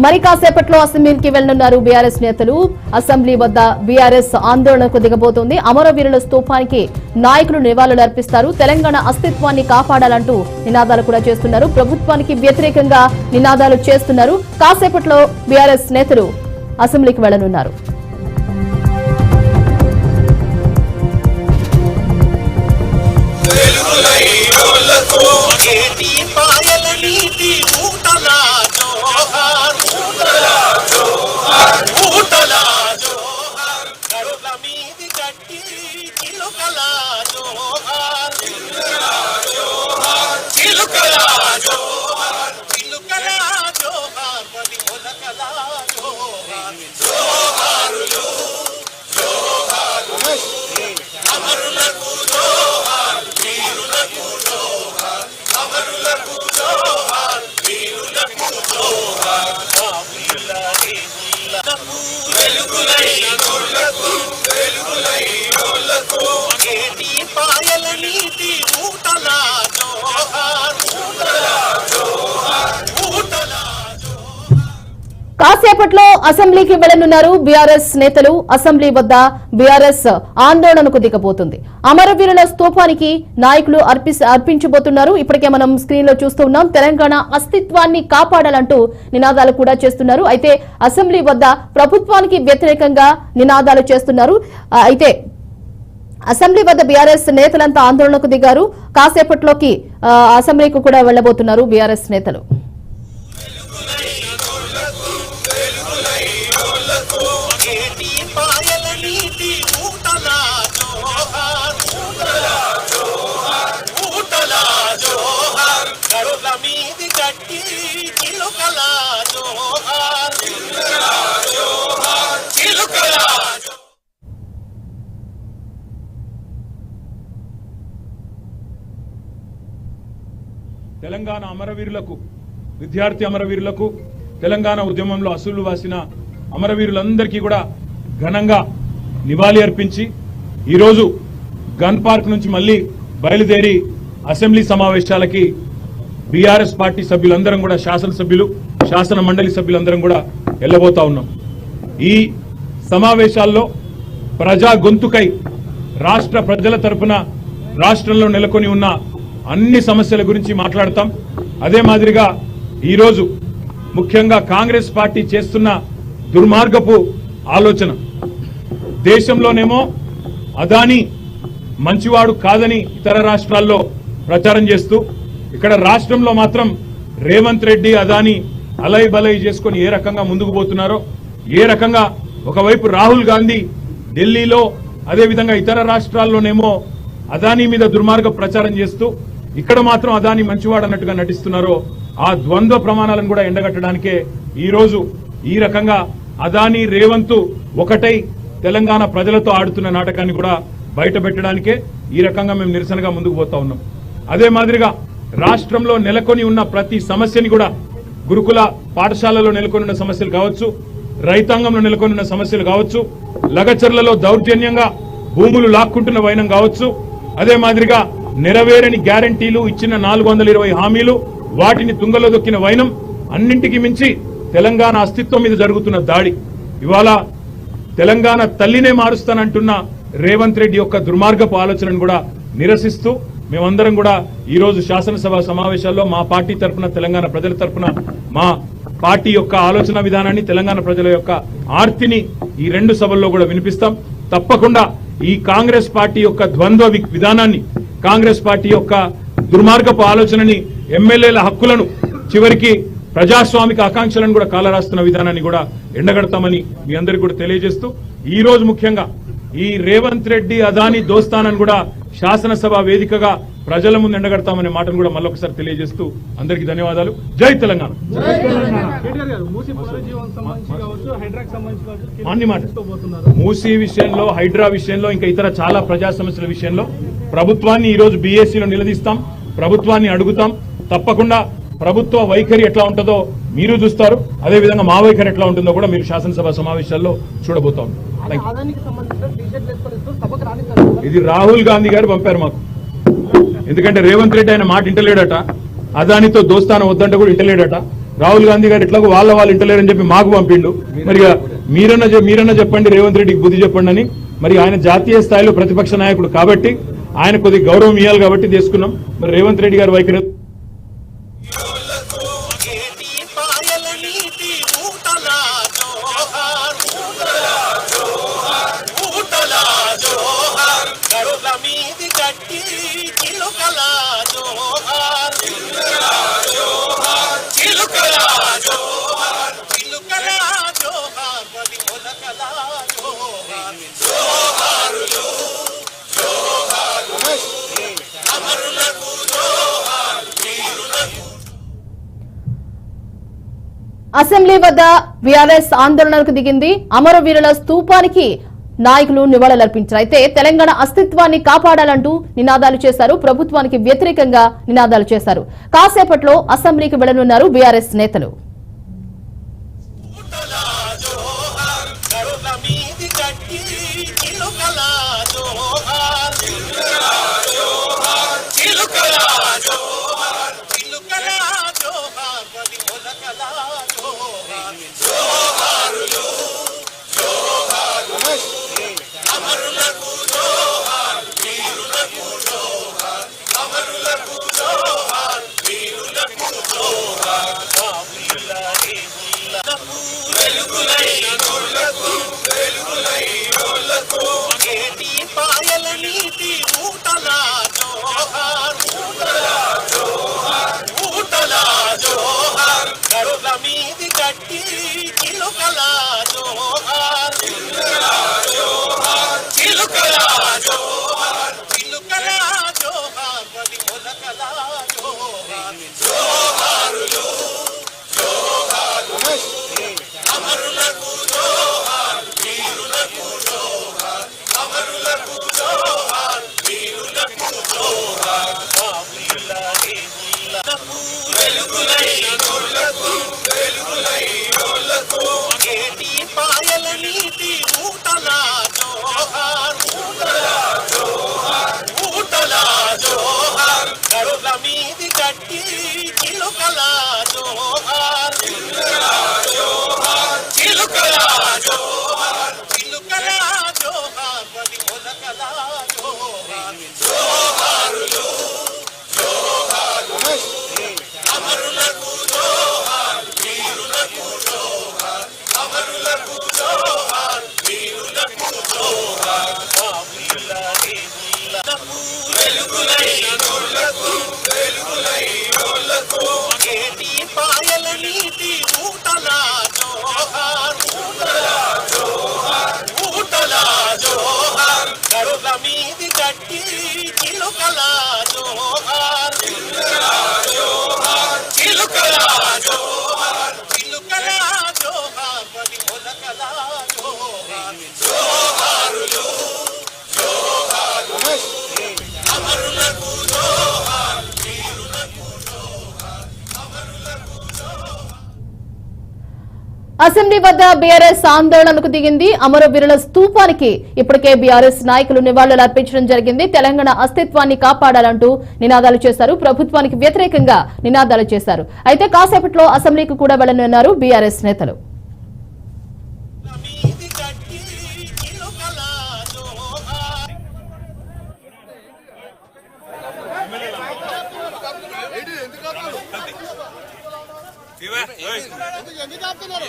మరి కాసేపట్లో అసెంబ్లీకి వెళ్లనున్నారు బీఆర్ఎస్ నేతలు. అసెంబ్లీ వద్ద బీఆర్ఎస్ ఆందోళనకు దిగబోతోంది. అమరవీరుల స్తూపానికి నాయకులు నివాళులు అర్పిస్తారు. తెలంగాణ అస్తిత్వాన్ని కాపాడాలంటూ నినాదాలు కూడా చేస్తున్నారు. ప్రభుత్వానికి వ్యతిరేకంగా నినాదాలు చేస్తున్నారు. కాసేపట్లో బీఆర్ఎస్ నేతలు అసెంబ్లీకి వెళ్లనున్నారు. కాసేపట్లో అసెంబ్లీకి వెళ్లనున్నారు బీఆర్ఎస్ నేతలు. అసెంబ్లీ వద్ద బీఆర్ఎస్ ఆందోళనకు దిగబోతుంది. అమరవీరుల స్తూపానికి నాయకులు అర్పించబోతున్నారు. ఇప్పటికే మనం స్క్రీన్ లో చూస్తూ ఉన్నాం. తెలంగాణ అస్తిత్వాన్ని కాపాడాలంటూ నినాదాలు కూడా చేస్తున్నారు. అయితే అసెంబ్లీ వద్ద ప్రభుత్వానికి వ్యతిరేకంగా నినాదాలు చేస్తున్నారు. అయితే అసెంబ్లీ వద్ద బీఆర్ఎస్ నేతలంతా ఆందోళనకు దిగారు. కాసేపట్లోకి అసెంబ్లీకి కూడా వెళ్లబోతున్నారు బీఆర్ఎస్ నేతలు. తెలంగాణ అమరవీరులకు, విద్యార్థి అమరవీరులకు, తెలంగాణ ఉద్యమంలో అసూలు వాసిన అమరవీరులందరికీ కూడా ఘనంగా నివాళి అర్పించి ఈరోజు గన్ పార్క్ నుంచి మళ్లీ బయలుదేరి అసెంబ్లీ సమావేశాలకి బీఆర్ఎస్ పార్టీ సభ్యులందరం కూడా, శాసనసభ్యులు, శాసన మండలి సభ్యులందరం కూడా వెళ్లబోతా ఉన్నాం. ఈ సమావేశాల్లో ప్రజా గొంతుకై రాష్ట్ర ప్రజల తరపున రాష్ట్రంలో నెలకొని ఉన్న అన్ని సమస్యల గురించి మాట్లాడతాం. అదే మాదిరిగా ఈరోజు ముఖ్యంగా కాంగ్రెస్ పార్టీ చేస్తున్న దుర్మార్గపు ఆలోచన, దేశంలోనేమో అదానీ మంచివాడు కాదని ఇతర రాష్ట్రాల్లో ప్రచారం చేస్తూ, ఇక్కడ రాష్ట్రంలో మాత్రం రేవంత్ రెడ్డి అదానీ అలై బలై చేసుకుని ఏ రకంగా ముందుకు పోతున్నారో, ఏ రకంగా ఒకవైపు రాహుల్ గాంధీ ఢిల్లీలో, అదేవిధంగా ఇతర రాష్ట్రాల్లోనేమో అదానీ మీద దుర్మార్గ ప్రచారం చేస్తూ ఇక్కడ మాత్రం అదానీ మంచివాడు అన్నట్టుగా నటిస్తున్నారో, ఆ ద్వంద్వ ప్రమాణాలను కూడా ఎండగట్టడానికే ఈరోజు ఈ రకంగా అదానీ రేవంత్ ఒకటై తెలంగాణ ప్రజలతో ఆడుతున్న నాటకాన్ని కూడా బయట పెట్టడానికే ఈ రకంగా మేము నిరసనగా ముందుకు పోతా ఉన్నాం. అదే మాదిరిగా రాష్ట్రంలో నెలకొని ఉన్న ప్రతి సమస్యని కూడా, గురుకుల పాఠశాలలో నెలకొని ఉన్న సమస్యలు కావచ్చు, రైతాంగంలో నెలకొని ఉన్న సమస్యలు కావచ్చు, లగచర్లలో దౌర్జన్యంగా భూములు లాక్కుంటున్న వైనం కావచ్చు, అదే మాదిరిగా నెరవేరని గ్యారంటీలు, ఇచ్చిన 420 హామీలు, వాటిని తుంగలో దొక్కిన వైనం, అన్నింటికి మించి తెలంగాణ అస్తిత్వం మీద జరుగుతున్న దాడి, ఇవాళ తెలంగాణ తల్లినే మారుస్తానంటున్న రేవంత్ రెడ్డి యొక్క దుర్మార్గపు ఆలోచనను కూడా నిరసిస్తూ మేమందరం కూడా ఈరోజు శాసనసభ సమావేశాల్లో మా పార్టీ తరఫున, తెలంగాణ ప్రజల తరఫున మా పార్టీ యొక్క ఆలోచన విధానాన్ని, తెలంగాణ ప్రజల యొక్క ఆర్తిని ఈ రెండు సభల్లో కూడా వినిపిస్తాం. తప్పకుండా ఈ కాంగ్రెస్ పార్టీ యొక్క ద్వంద్వ విధానాన్ని, కాంగ్రెస్ పార్టీ యొక్క దుర్మార్గపు ఆలోచనని, ఎమ్మెల్యేల హక్కులను, చివరికి ప్రజాస్వామిక ఆకాంక్షలను కూడా కాలరాస్తున్న విధానాన్ని కూడా ఎండగడతామని మీ అందరికీ కూడా తెలియజేస్తూ, ఈ రోజు ముఖ్యంగా ఈ రేవంత్ రెడ్డి అదానీ దోస్తానని కూడా శాసనసభ వేదికగా ప్రజల ముందు ఎండగడతామనే మాటను కూడా మళ్ళొకసారి తెలియజేస్తూ అందరికీ ధన్యవాదాలు. జై తెలంగాణ. మూసీ విషయంలో, హైడ్రా విషయంలో, ఇంకా ఇతర చాలా ప్రజా సమస్యల విషయంలో ప్రభుత్వాన్ని ఈరోజు బీఏసీలో నిలదీస్తాం, ప్రభుత్వాన్ని అడుగుతాం. తప్పకుండా ప్రభుత్వ వైఖరి ఎట్లా ఉంటుందో మీరు చూస్తారు, అదేవిధంగా మా వైఖరి ఎట్లా ఉంటుందో కూడా మీరు శాసనసభ సమావేశాల్లో చూడబోతాం. ఇది రాహుల్ గాంధీ గారు పంపారు మాకు. ఎందుకంటే రేవంత్ రెడ్డి ఆయన మాట ఇంటలేడట, అదానితో దోస్తానం వద్దంటే కూడా ఇంటలేడట. రాహుల్ గాంధీ గారు ఇట్లా వాళ్ళ ఇంట లేరని చెప్పి మాకు పంపిండు. మరి మీరన్నా చెప్పండి, రేవంత్ రెడ్డికి బుద్ధి చెప్పండి అని. మరి ఆయన జాతీయ స్థాయిలో ప్రతిపక్ష నాయకుడు కాబట్టి ఆయన కొద్దిగా గౌరవం ఇవ్వాలి కాబట్టి తీసుకున్నాం. మరి రేవంత్ రెడ్డి గారు వైఖరి అసెంబ్లీ వద్ద బీఆర్ఎస్ ఆందోళనకు దిగింది. అమరవీరుల స్తూపానికి నాయకులు నివాళులర్పించారు. అయితే తెలంగాణ అస్తిత్వాన్ని కాపాడాలంటూ నినాదాలు చేశారు. ప్రభుత్వానికి వ్యతిరేకంగా నినాదాలు చేశారు. కాసేపట్లో అసెంబ్లీకి వెళ్లనున్నారు బీఆర్ఎస్ నేతలు. అసెంబ్లీ వద్ద బీఆర్ఎస్ ఆందోళనకు దిగింది. అమరవీరుల స్తూపానికి ఇప్పటికే బీఆర్ఎస్ నాయకులు నివాళులు అర్పించడం జరిగింది. తెలంగాణ అస్తిత్వాన్ని కాపాడాలంటూ నినాదాలు చేశారు. ప్రభుత్వానికి వ్యతిరేకంగా నినాదాలు చేశారు. అయితే కాసేపట్లో అసెంబ్లీకి కూడా వెళ్లనున్నారు బీఆర్ఎస్ నేతలు. ఎందుకు ఆపుతున్నారు?